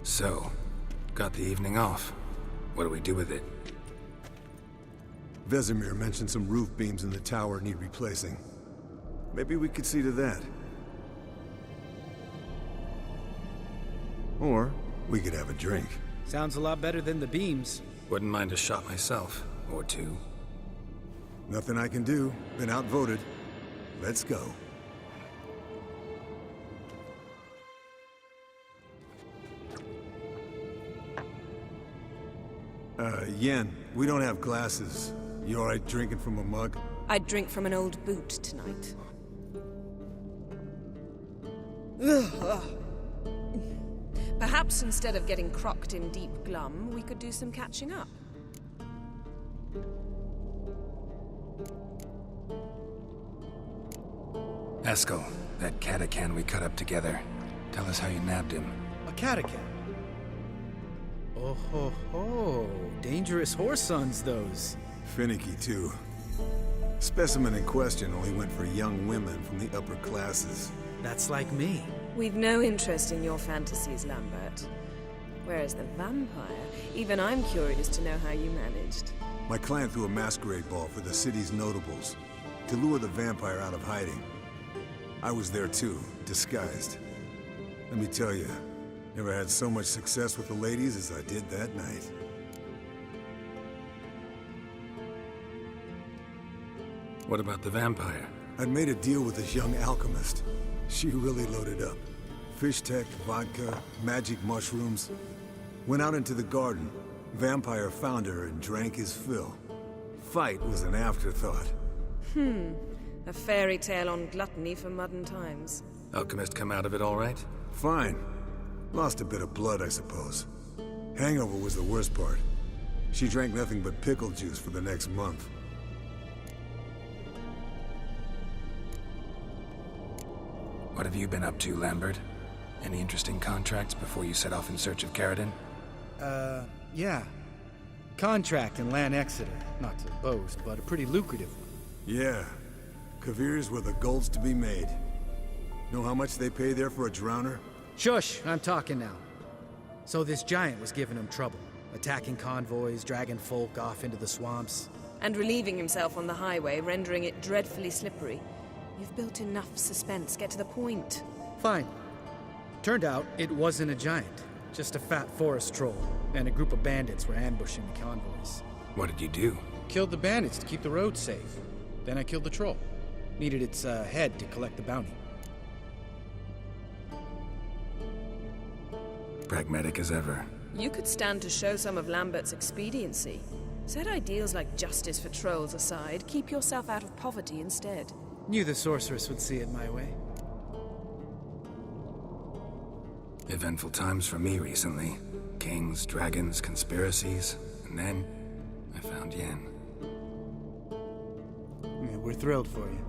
So, got the evening off. What do we do with it? Vesemir mentioned some roof beams in the tower need replacing. Maybe we could see to that. Or we could have a drink. Sounds a lot better than the beams. Wouldn't mind a shot myself, or two. Nothing I can do. Been outvoted. Let's go. Yen, we don't have glasses. You alright drinking from a mug? I'd drink from an old boot tonight. Perhaps instead of getting crocked in deep glum, we could do some catching up. Eskel, that Kaer we cut up together. Tell us how you nabbed him. A catachan. Oh ho ho. Dangerous horse sons, those. Finicky, too. Specimen in question only went for young women from the upper classes. That's like me. We've no interest in your fantasies, Lambert. Whereas the vampire, even I'm curious to know how you managed. My client threw a masquerade ball for the city's notables to lure the vampire out of hiding. I was there too, disguised. Let me tell you, never had so much success with the ladies as I did that night. What about the vampire? I'd made a deal with this young alchemist. She really loaded up. Fish tech, vodka, magic mushrooms. Went out into the garden. Vampire found her and drank his fill. Fight was an afterthought. A fairy tale on gluttony for modern times. Alchemist come out of it all right? Fine. Lost a bit of blood, I suppose. Hangover was the worst part. She drank nothing but pickle juice for the next month. What have you been up to, Lambert? Any interesting contracts before you set off in search of Kaer? Yeah. Contract in Lan Exeter. Not to boast, but a pretty lucrative one. Yeah. Kavir's were the gold's to be made. Know how much they pay there for a drowner? Shush, I'm talking now. So this giant was giving him trouble. Attacking convoys, dragging folk off into the swamps. And relieving himself on the highway, rendering it dreadfully slippery. You've built enough suspense. Get to the point. Fine. Turned out it wasn't a giant. Just a fat forest troll. And a group of bandits were ambushing the convoys. What did you do? Killed the bandits to keep the road safe. Then I killed the troll. Needed its head to collect the bounty. Pragmatic as ever. You could stand to show some of Lambert's expediency. Set ideals like justice for trolls aside, keep yourself out of poverty instead. Knew the sorceress would see it my way. Eventful times for me recently. Kings, dragons, conspiracies, and then I found Yen. Yeah, we're thrilled for you.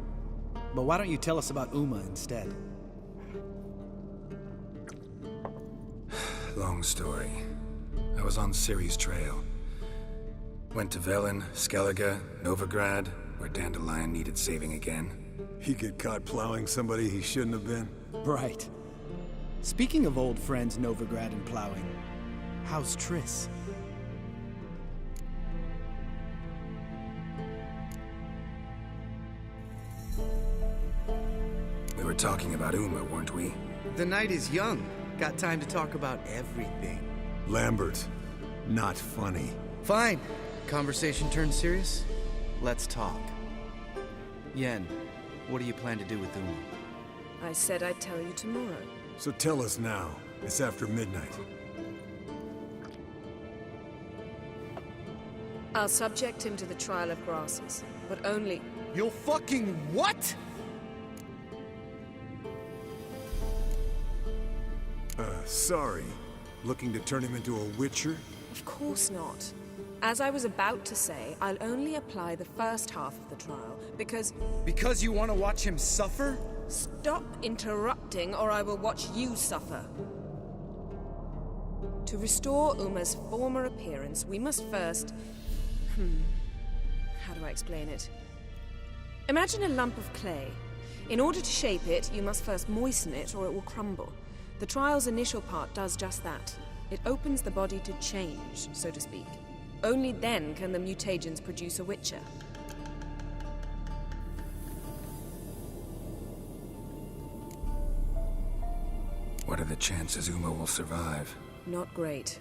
But why don't you tell us about Uma instead? Long story. I was on Ciri's trail. Went to Velen, Skellige, Novigrad, where Dandelion needed saving again. He get caught plowing somebody he shouldn't have been. Right. Speaking of old friends Novigrad and plowing, how's Triss? We were talking about Uma, weren't we? The night is young. Got time to talk about everything. Lambert, not funny. Fine. Conversation turned serious? Let's talk. Yen, what do you plan to do with Uma? I said I'd tell you tomorrow. So tell us now. It's after midnight. I'll subject him to the trial of grasses, but only... You'll fucking what? Sorry. Looking to turn him into a witcher? Of course not. As I was about to say, I'll only apply the first half of the trial, because... Because you want to watch him suffer? Stop interrupting, or I will watch you suffer. To restore Uma's former appearance, we must first... How do I explain it? Imagine a lump of clay. In order to shape it, you must first moisten it, or it will crumble. The trial's initial part does just that. It opens the body to change, so to speak. Only then can the mutagens produce a Witcher. What are the chances Uma will survive? Not great,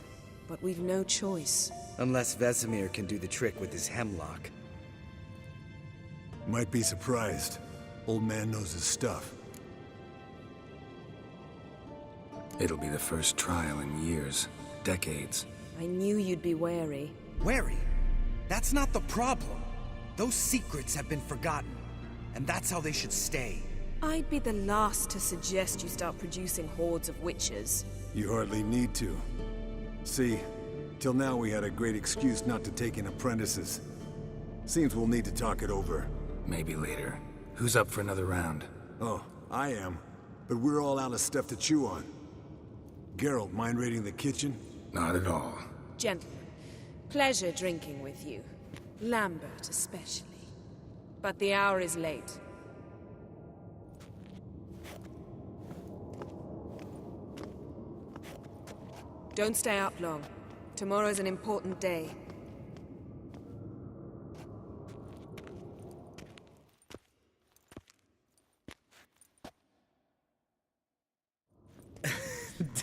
but we've no choice. Unless Vesemir can do the trick with his hemlock. Might be surprised. Old man knows his stuff. It'll be the first trial in years, decades. I knew you'd be wary. Wary? That's not the problem. Those secrets have been forgotten, and that's how they should stay. I'd be the last to suggest you start producing hordes of witches. You hardly need to. See, till now we had a great excuse not to take in apprentices. Seems we'll need to talk it over. Maybe later. Who's up for another round? Oh, I am. But we're all out of stuff to chew on. Geralt, mind raiding the kitchen? Not at all. Gentlemen, pleasure drinking with you. Lambert especially. But the hour is late. Don't stay up long. Tomorrow's an important day.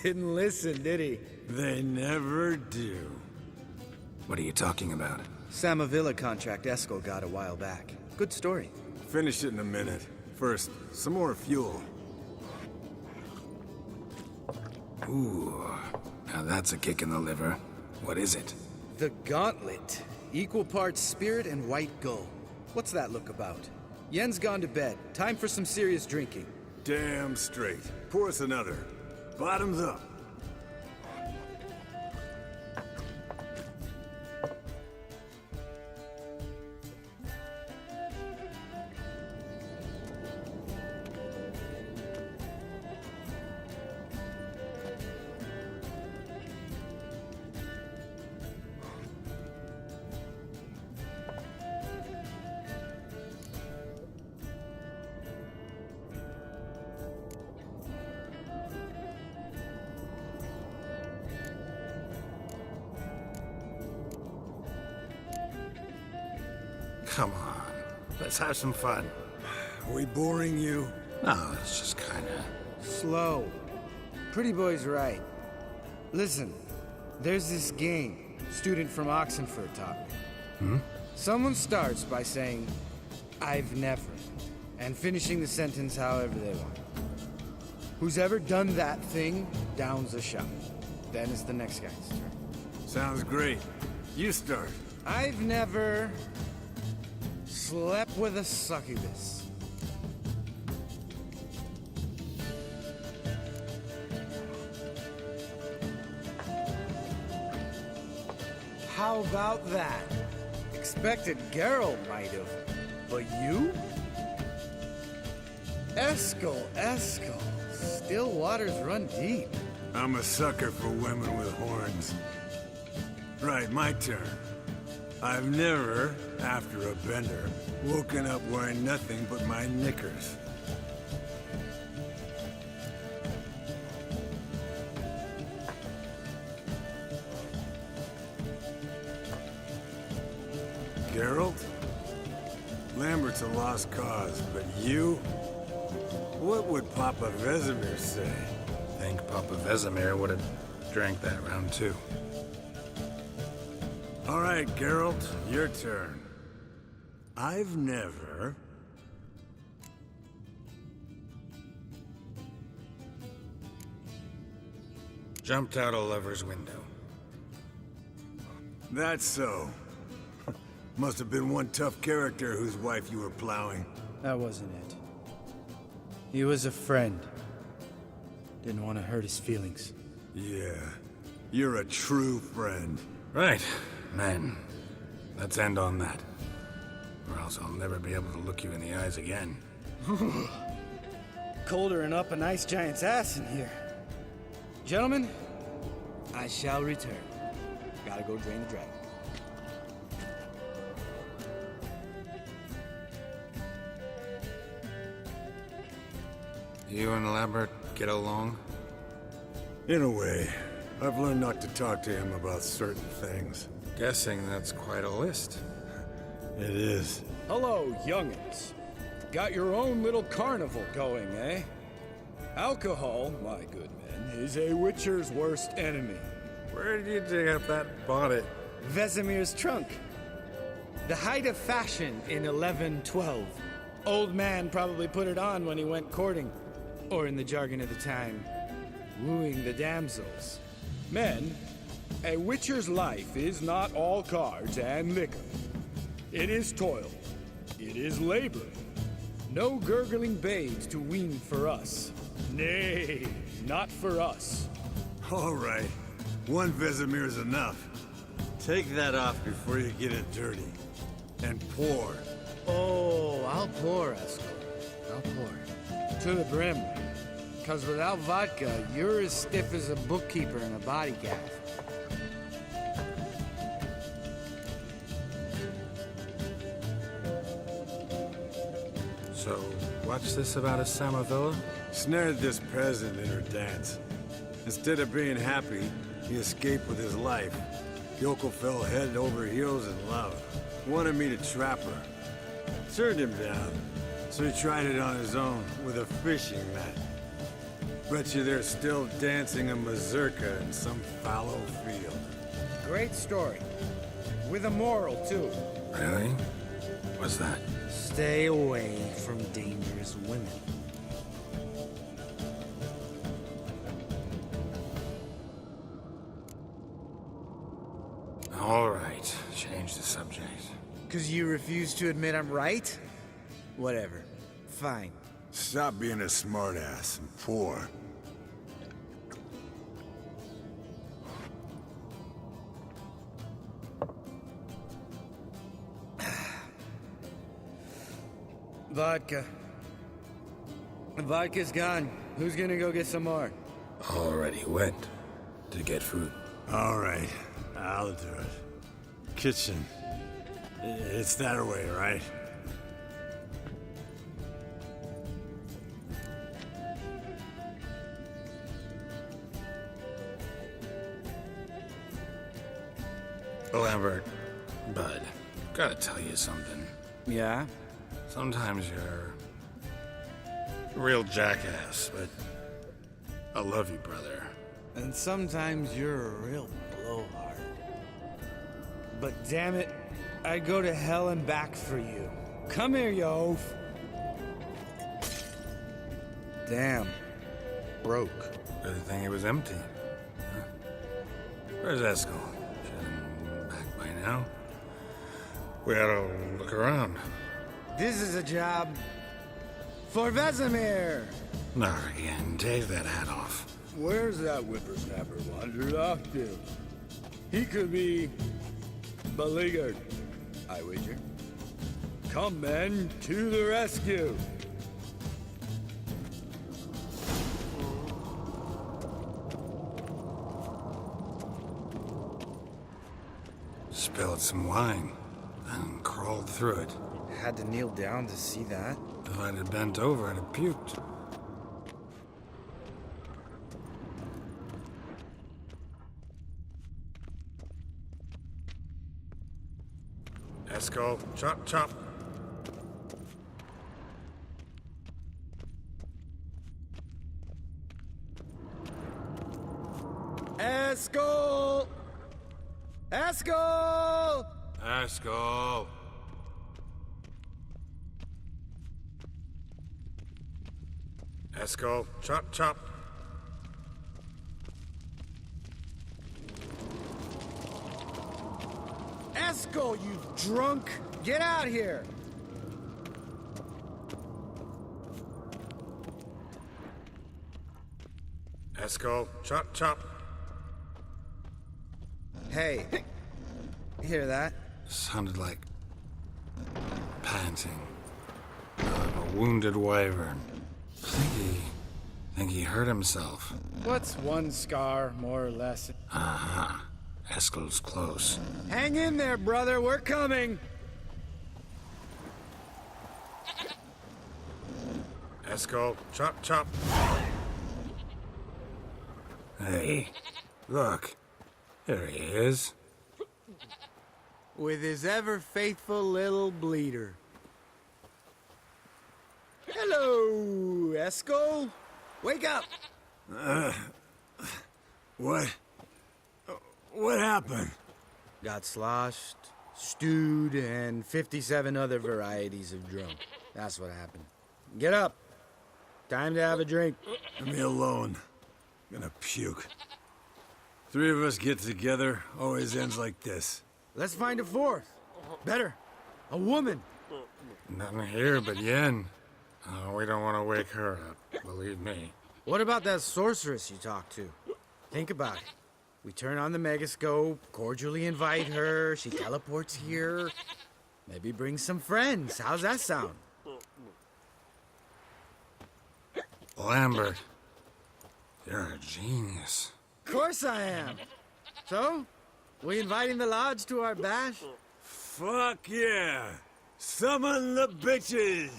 Didn't listen, did he? They never do. What are you talking about? Samavilla contract Eskel got a while back. Good story. Finish it in a minute. First, some more fuel. Ooh, now that's a kick in the liver. What is it? The Gauntlet. Equal parts spirit and white gull. What's that look about? Yen's gone to bed. Time for some serious drinking. Damn straight. Pour us another. Bottoms up. Come on, let's have some fun. Are we boring you? No, it's just kinda... Slow. Pretty boy's right. Listen, there's this game. Student from Oxenford taught me. Someone starts by saying, "I've never," and finishing the sentence however they want. Who's ever done that thing downs a shot. Then it's the next guy's turn. Sounds great. You start. I've never slept with a succubus. How about that? Expected Geralt might have, but you? Eskel. Still waters run deep. I'm a sucker for women with horns. Right, my turn. I've never, after a bender, woken up wearing nothing but my knickers. Geralt? Lambert's a lost cause, but you? What would Papa Vesemir say? Think Papa Vesemir would have drank that round too. All right, Geralt, your turn. I've never... Jumped out a lover's window. That's so. Must have been one tough character whose wife you were plowing. That wasn't it. He was a friend. Didn't want to hurt his feelings. Yeah, you're a true friend. Right, man. Let's end on that. Or else I'll never be able to look you in the eyes again. Colder and up an ice giant's ass in here. Gentlemen, I shall return. Gotta go drain the dragon. You and Lambert get along? In a way. I've learned not to talk to him about certain things. Guessing that's quite a list. It is. Hello, youngins. Got your own little carnival going, eh? Alcohol, my good men, is a witcher's worst enemy. Where did you dig up that bonnet? Vesemir's trunk. The height of fashion in 1112. Old man probably put it on when he went courting, or in the jargon of the time, wooing the damsels. Men, a witcher's life is not all cards and liquor. It is toil. It is labor. No gurgling babes to wean for us. Nay, not for us. All right. One Vesemir's enough. Take that off before you get it dirty. And pour. Oh, I'll pour, Esco. I'll pour. To the brim. Cause without vodka, you're as stiff as a bookkeeper in a body gaff. So, what's this about a Samavilla? Snared this peasant in her dance. Instead of being happy, he escaped with his life. Yoko fell head over heels in love. Wanted me to trap her. Turned him down. So he tried it on his own with a fishing net. Bet you they're still dancing a mazurka in some fallow field. Great story. With a moral, too. Really? What's that? Stay away from dangerous women. All right, change the subject. Cause you refuse to admit I'm right? Whatever. Fine. Stop being a smartass and pour. Vodka. The vodka's gone. Who's gonna go get some more? Already went to get food. All right, I'll do it. Kitchen. It's that way, right? Lambert, bud, gotta tell you something. Yeah? Sometimes you're a real jackass, but I love you, brother. And sometimes you're a real blowhard. But damn it, I'd go to hell and back for you. Come here, you oaf. Damn. Broke. Good thing it was empty. Huh? Where's Eskel? Should have been back by now. We ought to look around. This is a job for Vesemir. Not again. Take that hat off. Where's that whippersnapper wandered off to? He could be beleaguered, I wager. Come, men, to the rescue. Spilled some wine and crawled through it. Had to kneel down to see that. If I'd have bent over, I'd have puked. Eskel, chop, chop. Eskel! Eskel! Eskel. Eskel, chop, chop. Eskel, you drunk! Get out here! Eskel, chop, chop. Hey, hear that? Sounded like panting of a wounded wyvern. Think he hurt himself. What's one scar, more or less? Aha. Eskel's close. Hang in there, brother, we're coming! Eskel, chop, chop. Hey, Look, there he is. With his ever-faithful little bleeder. Hello, Eskel. Wake up! What? What happened? Got sloshed, stewed, and 57 other varieties of drunk. That's what happened. Get up. Time to have a drink. Leave me alone. I'm gonna puke. Three of us get together, always ends like this. Let's find a fourth. Better. A woman. Nothing here but Yen. Oh, we don't want to wake her up, believe me. What about that sorceress you talked to? Think about it. We turn on the megascope, cordially invite her, she teleports here. Maybe bring some friends. How's that sound? Lambert, you're a genius. Of course I am. So, we inviting the lodge to our bash? Fuck yeah! Summon the bitches!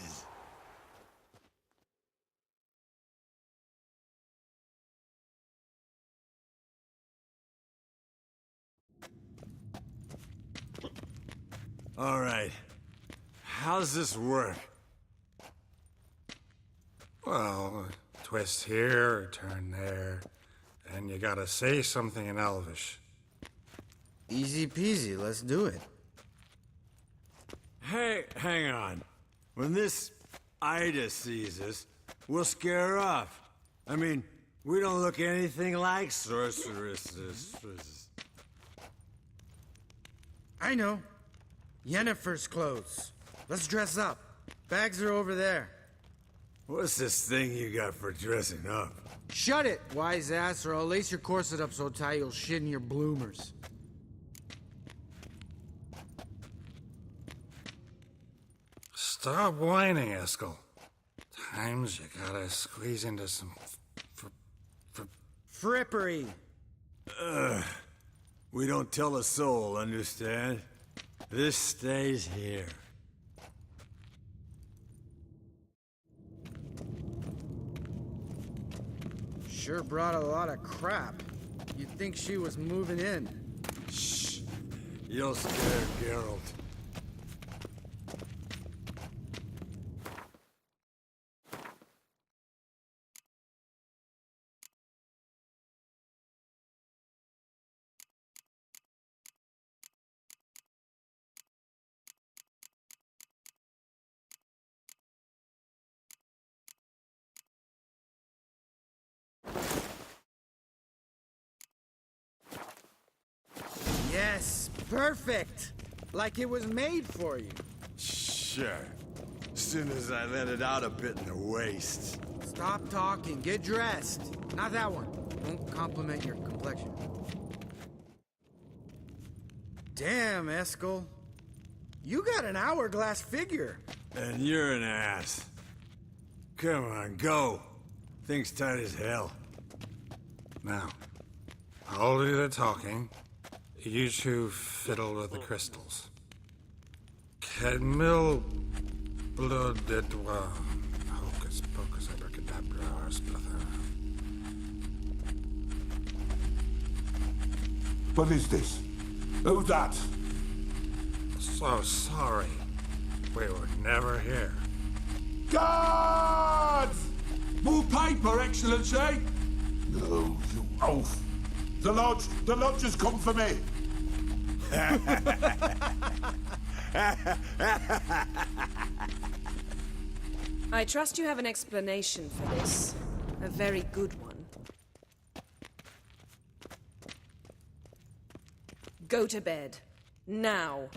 All right. How's this work? Well, twist here, turn there, and you gotta say something in Elvish. Easy peasy, let's do it. Hey, hang on. When this Ida sees us, we'll scare her off. I mean, we don't look anything like sorceresses. I know. Yennefer's clothes. Let's dress up. Bags are over there. What's this thing you got for dressing up? Shut it, wise ass, or I'll lace your corset up so tight you'll shit in your bloomers. Stop whining, Eskel. Times you gotta squeeze into some Frippery. We don't tell a soul, understand? This stays here. Sure brought a lot of crap. You'd think she was moving in. Shh. You'll scare Geralt. Yes, perfect. Like it was made for you. Sure. As soon as I let it out a bit in the waist. Stop talking, get dressed. Not that one. Won't compliment your complexion. Damn, Eskel. You got an hourglass figure. And you're an ass. Come on, go. Thing's tight as hell. Now, I'll do the talking. You two fiddle with the crystals. Kedmil bloodedwa. Hocus pocus abracadabra splather. What is this? Who's that? So sorry. We were never here. Guards! More paper, Excellency! No, you oaf! The lodge has come for me! I trust you have an explanation for this. A very good one. Go to bed. Now.